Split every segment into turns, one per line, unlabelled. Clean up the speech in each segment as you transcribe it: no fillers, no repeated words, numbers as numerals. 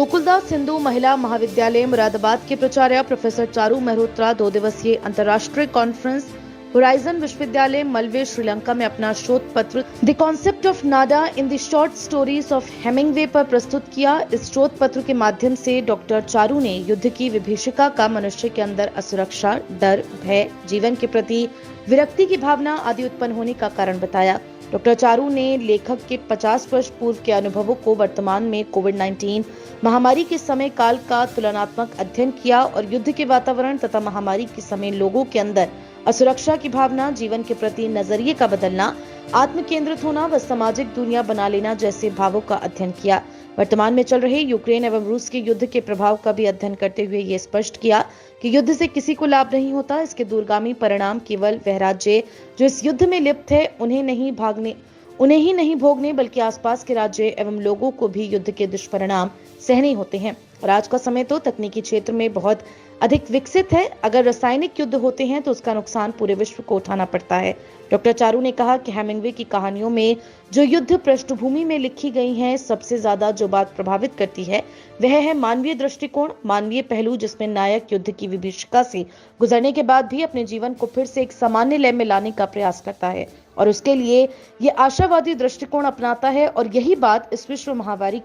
गोकुलदास हिंदू महिला महाविद्यालय मुरादाबाद के प्राचार्य प्रोफेसर चारू मेहरोत्रा 2 दिवसीय अंतर्राष्ट्रीय कॉन्फ्रेंस होराइजन विश्वविद्यालय मलवे श्रीलंका में अपना शोध पत्र the concept of Nada in the short stories of Hemingway पर प्रस्तुत किया। इस शोध पत्र के माध्यम से डॉक्टर चारू ने युद्ध की विभीषिका का मनुष्य के अंदर असुरक्षा, डर, भय, जीवन के प्रति विरक्ति की भावना आदि उत्पन्न होने का कारण बताया। डॉक्टर चारू ने लेखक के 50 वर्ष पूर्व के अनुभवों को वर्तमान में कोविड-19 महामारी के समय काल का तुलनात्मक अध्ययन किया और युद्ध के वातावरण तथा महामारी के समय लोगों के अंदर असुरक्षा की भावना, जीवन के प्रति नजरिए का बदलना, आत्म केंद्रित होना व सामाजिक दुनिया बना लेना जैसे भावों का अध्ययन किया। वर्तमान में चल रहे यूक्रेन एवं रूस के युद्ध के प्रभाव का भी अध्ययन करते हुए ये स्पष्ट किया कि युद्ध से किसी को लाभ नहीं होता। इसके दूरगामी परिणाम केवल वह राज्य जो इस युद्ध में लिप्त है उन्हें ही नहीं भोगने बल्कि आसपास के राज्य एवं लोगों को भी युद्ध के दुष्परिणाम सहने होते हैं। और आज का समय तो तकनीकी क्षेत्र में बहुत अधिक विकसित है। अगर रासायनिक युद्ध होते हैं तो उसका नुकसान पूरे विश्व को उठाना पड़ता है। डॉक्टर चारू ने कहा कि हेमिंगवे की कहानियों में जो युद्ध पृष्ठभूमि में लिखी गई हैं, सबसे ज्यादा जो बात प्रभावित करती है वह है मानवीय दृष्टिकोण, मानवीय पहलू, जिसमें नायक युद्ध की विभीषिका से गुजरने के बाद भी अपने जीवन को फिर से एक सामान्य लय में लाने का प्रयास करता है और उसके लिए ये आशावादी दृष्टिकोण अपनाता है। और यही बात इस विश्व महामारी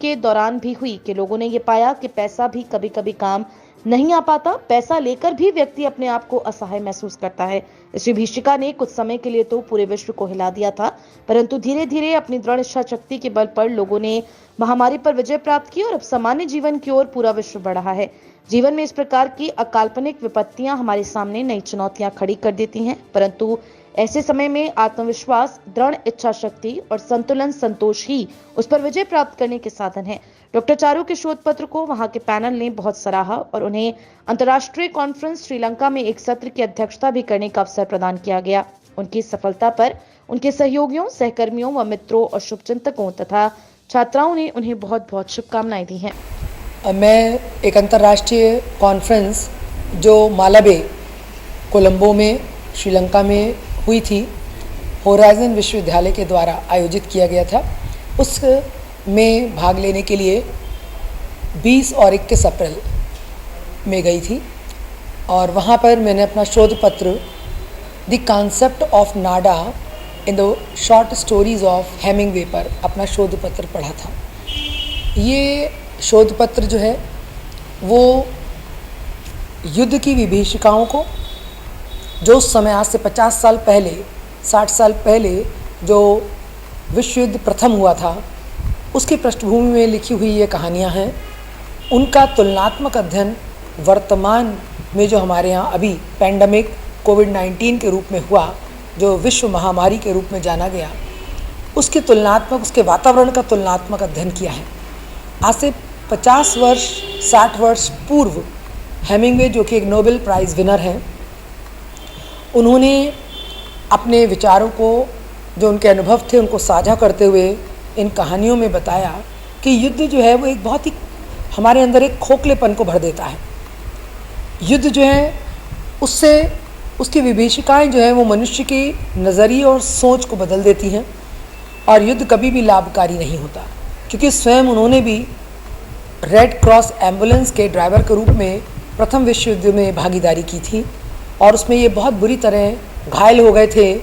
के दौरान भी हुई कि लोगों ने ये पाया कि पैसा भी कभी कभी काम नहीं आ पाता। पैसा लेकर भी व्यक्ति अपने आप को असहाय महसूस करता है। इस विभीषिका ने कुछ समय के लिए तो पूरे विश्व को हिला दिया था, परंतु धीरे धीरे अपनी दृढ़ इच्छा शक्ति के बल पर लोगों ने महामारी पर विजय प्राप्त की और अब सामान्य जीवन की ओर पूरा विश्व बढ़ रहा है। जीवन में इस प्रकार की अकाल्पनिक विपत्तियां हमारे सामने नई चुनौतियां खड़ी कर देती हैं, परंतु ऐसे समय में आत्मविश्वास, दृढ़ इच्छा शक्ति और संतुलन, संतोष ही उस पर विजय प्राप्त करने के साधन है। डॉक्टर चारू के शोध पत्र को वहां के पैनल ने बहुत सराहा और उन्हें अंतर्राष्ट्रीय कॉन्फ्रेंस श्रीलंका में एक सत्र की अध्यक्षता भी करने का अवसर प्रदान किया गया। उनकी सफलता पर उनके सहयोगियों, सहकर्मियों व मित्रों और शुभचिंतकों तथा छात्राओं ने उन्हें बहुत बहुत शुभकामनाएं दी हैं।
मैं एक अंतर्राष्ट्रीय कॉन्फ्रेंस जो मालाबे, कोलंबो में, श्रीलंका में हुई थी, होराइजन विश्वविद्यालय के द्वारा आयोजित किया गया था, उस में भाग लेने के लिए 20 और 21 अप्रैल में गई थी और वहाँ पर मैंने अपना शोध पत्र the concept of Nada in the short stories of Hemingway पर अपना शोध पत्र पढ़ा था। ये शोध पत्र जो है वो युद्ध की विभीषिकाओं को, जो उस समय आज से 50 साल पहले, 60 साल पहले जो विश्व युद्ध प्रथम हुआ था, उसकी पृष्ठभूमि में लिखी हुई ये कहानियाँ हैं। उनका तुलनात्मक अध्ययन वर्तमान में जो हमारे यहाँ अभी पैंडमिक कोविड-19 के रूप में हुआ, जो विश्व महामारी के रूप में जाना गया, उसके तुलनात्मक, उसके वातावरण का तुलनात्मक अध्ययन किया है। आज से 50 वर्ष, 60 वर्ष पूर्व हेमिंगवे, जो कि एक नोबेल प्राइज़ विनर हैं, उन्होंने अपने विचारों को, जो उनके अनुभव थे, उनको साझा करते हुए इन कहानियों में बताया कि युद्ध जो है वो एक बहुत ही हमारे अंदर एक खोखलेपन को भर देता है। युद्ध जो है उससे, उसकी विभीषिकाएं जो है वो मनुष्य की नज़रिए और सोच को बदल देती हैं और युद्ध कभी भी लाभकारी नहीं होता, क्योंकि स्वयं उन्होंने भी रेड क्रॉस एम्बुलेंस के ड्राइवर के रूप में प्रथम विश्व युद्ध में भागीदारी की थी और उसमें ये बहुत बुरी तरह घायल हो गए थे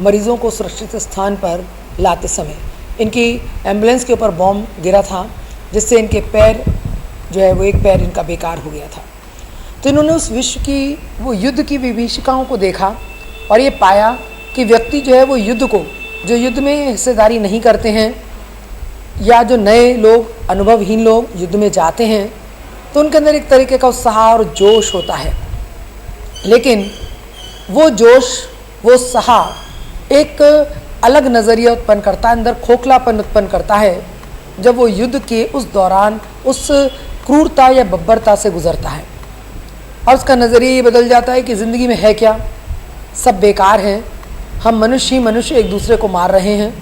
मरीज़ों को सुरक्षित स्थान पर लाते समय। इनकी एम्बुलेंस के ऊपर बॉम्ब गिरा था, जिससे इनके पैर जो है वो एक पैर इनका बेकार हो गया था। तो इन्होंने उस विश्व की, वो युद्ध की विभीषिकाओं को देखा और ये पाया कि व्यक्ति जो है वो युद्ध को, जो युद्ध में हिस्सेदारी नहीं करते हैं या जो नए लोग, अनुभवहीन लोग युद्ध में जाते हैं, तो उनके अंदर एक तरीके का उत्साह और जोश होता है, लेकिन वो जोश, वो उत्साह एक अलग नज़रिया उत्पन्न करता है, अंदर खोखलापन उत्पन्न करता है जब वो युद्ध के उस दौरान उस क्रूरता या बब्बरता से गुजरता है और उसका नज़रिया ये बदल जाता है कि ज़िंदगी में है क्या, सब बेकार हैं, हम मनुष्य ही मनुष्य एक दूसरे को मार रहे हैं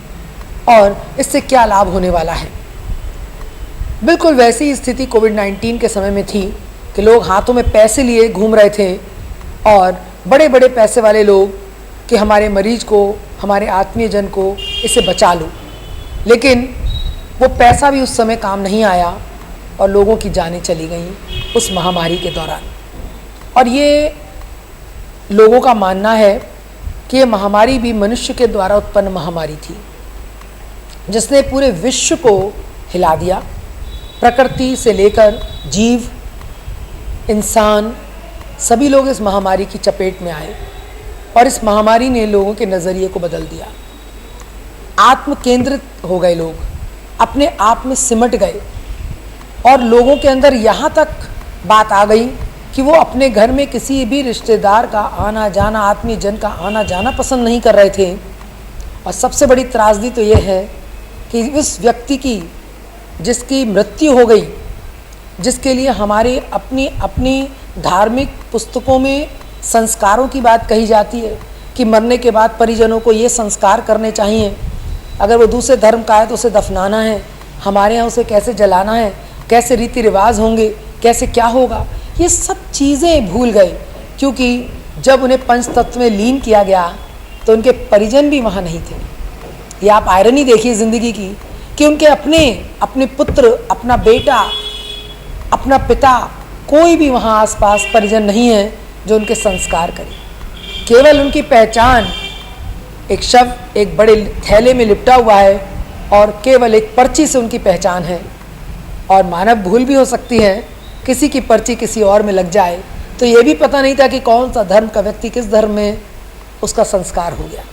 और इससे क्या लाभ होने वाला है। बिल्कुल वैसी ही स्थिति कोविड-19 के समय में थी कि लोग हाथों में पैसे लिए घूम रहे थे और बड़े बड़े पैसे वाले लोग कि हमारे मरीज को, हमारे आत्मीय जन को इससे बचा लो, लेकिन वो पैसा भी उस समय काम नहीं आया और लोगों की जानें चली गईं उस महामारी के दौरान। और ये लोगों का मानना है कि ये महामारी भी मनुष्य के द्वारा उत्पन्न महामारी थी, जिसने पूरे विश्व को हिला दिया। प्रकृति से लेकर जीव, इंसान, सभी लोग इस महामारी की चपेट में आए और इस महामारी ने लोगों के नज़रिए को बदल दिया। आत्म केंद्रित हो गए लोग, अपने आप में सिमट गए और लोगों के अंदर यहाँ तक बात आ गई कि वो अपने घर में किसी भी रिश्तेदार का आना जाना, आत्मीय जन का आना जाना पसंद नहीं कर रहे थे। और सबसे बड़ी त्रासदी तो ये है कि उस व्यक्ति की जिसकी मृत्यु हो गई, जिसके लिए हमारे अपनी धार्मिक पुस्तकों में संस्कारों की बात कही जाती है कि मरने के बाद परिजनों को ये संस्कार करने चाहिए, अगर वो दूसरे धर्म का है तो उसे दफनाना है, हमारे यहाँ उसे कैसे जलाना है, कैसे रीति रिवाज होंगे, कैसे क्या होगा, ये सब चीज़ें भूल गए। क्योंकि जब उन्हें पंच तत्व में लीन किया गया तो उनके परिजन भी वहाँ नहीं थे। ये आप आयरनी देखिए ज़िंदगी की कि उनके अपने पुत्र, अपना बेटा, अपना पिता, कोई भी वहाँ आसपास परिजन नहीं है जो उनके संस्कार करे। केवल उनकी पहचान एक शव एक बड़े थैले में लिपटा हुआ है और केवल एक पर्ची से उनकी पहचान है। और मानव भूल भी हो सकती है, किसी की पर्ची किसी और में लग जाए तो ये भी पता नहीं था कि कौन सा धर्म का व्यक्ति किस धर्म में उसका संस्कार हो गया।